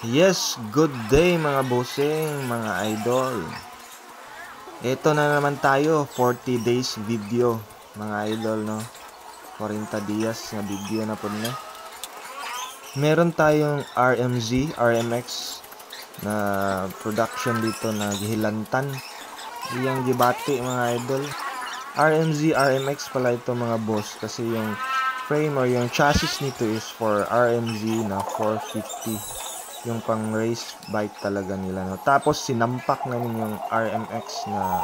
Yes, good day mga bossing, mga idol. Ito na naman tayo, 40 days video, mga idol, no? 40 días na video na po na. Meron tayong RMX na production dito na gihilantan. Iyang gibati mga idol. RMX pala ito mga boss kasi yung frame or yung chassis nito is for RMZ na 450. Yung pang race bike talaga nila, no? Tapos sinampak namin yung RMX na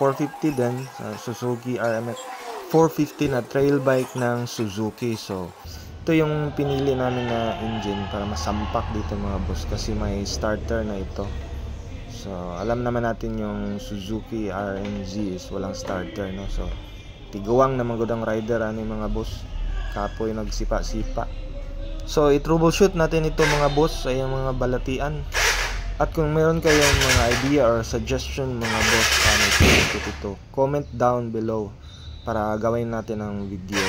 450 din sa Suzuki RMX 450 na trail bike ng Suzuki. So ito yung pinili namin na engine para masampak dito mga boss kasi may starter na ito. So alam naman natin yung Suzuki RMZ is walang starter, no? So tiguang naman gud ang rider ani mga boss, kapoy nagsipa-sipa. So i-troubleshoot natin ito mga boss ay mga balatian. At kung meron kayong mga idea or suggestion mga boss paano ito, comment down below para gawin natin ang video.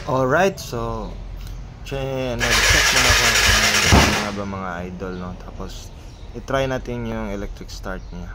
Alright, so nag-check muna ako kung mga ba mga idol, no? Tapos i-try natin yung electric start niya.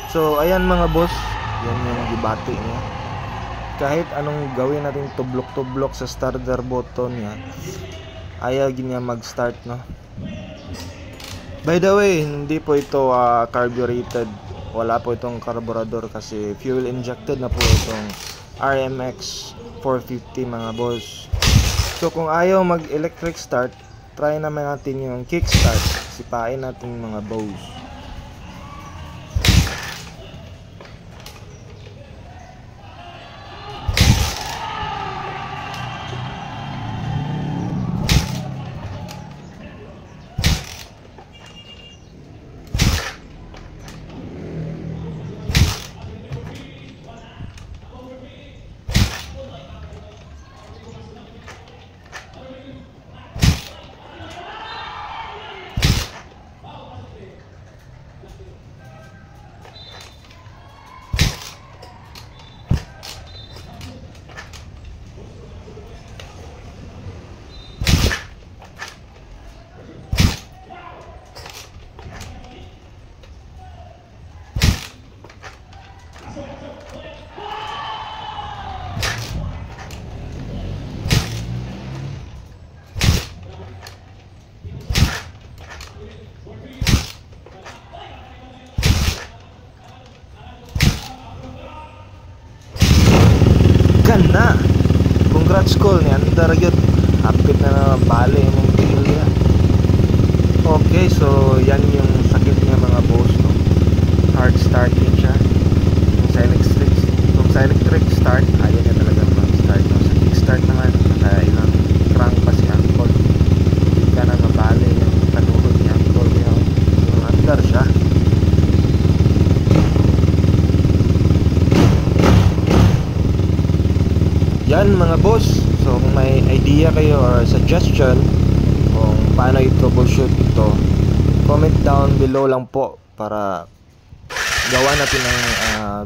So ayan mga boss, yan yung gibati niya. Kahit anong gawin natin tublok-tublok sa starter button niya, ayaw niya mag-start, no? By the way, hindi po ito carbureted. Wala po itong carburetor kasi fuel injected na po itong RMX 450 mga boss. So kung ayaw mag-electric start, try naman natin yung kickstart. Sipain natin mga boss. Na congrats call ni andar gyud hapit na bali imong pilya. Okay, so yan yung sakit niya mga boss, no? Hard start din siya kung sa electric start ayaw niya talaga mag-start, no? Sa kick start naman ilang crank pa si Uncle, hindi ka na mabali yung kanuhod ni Uncle niya, yung andar siya. Yan mga boss, so kung may idea kayo or suggestion kung paano i-troubleshoot ito, comment down below lang po para gawa natin ng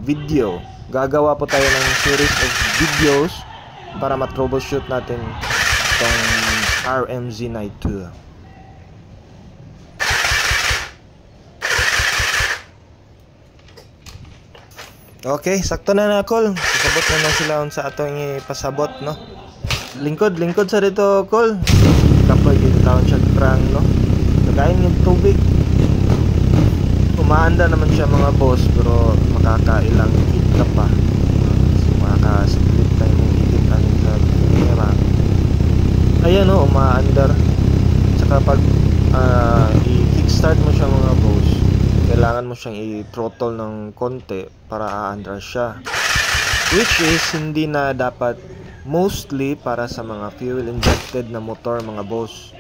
video. Gagawa po tayo ng series of videos para ma-troubleshoot natin itong RMZ Night 2. Okay, sakto na na call. Pasabot na sila sa atong ipasabot, no? lingkod sa dito, Col. Kapag taon siya krang, no? Nagayin yung tubig. Umaanda naman siya mga boss, pero makakailang hit ka pa. Makakasiplit tayo ng higit sa camera. Ayan o, umaandar. Tsaka pag i-kickstart mo siya mga boss, kailangan mo siyang i-throttle ng konti para aandar siya. Which is hindi na dapat, mostly para sa mga fuel injected na motor mga boss.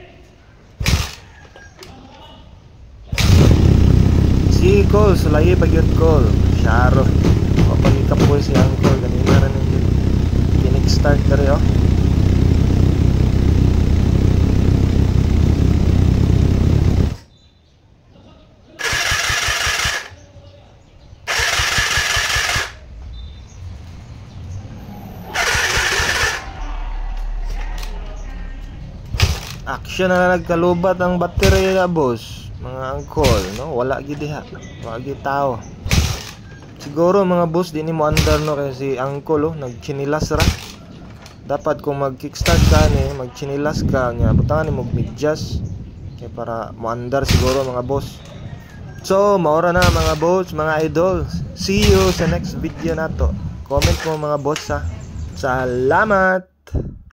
Si Cole, sulayi pagyot Cole. Syaro. O panika po si Uncle. Ganina rin yung kinig-start ka rin, oh. Action na nagkalubat ang baterya, boss. Mga Uncle, no? Wala gid diha. Wala gid tao. Siguro mga boss di ni mo andar, no, kay si Uncle, oh, nagchinilas ra. Dapat kung mag-kickstart ka ni, magchinilas ka nya, butangan ni mo medyas kay para mo andar siguro mga boss. So, maura na mga boss, mga idol. See you sa next video nato. Comment mo mga boss, ha. Salamat.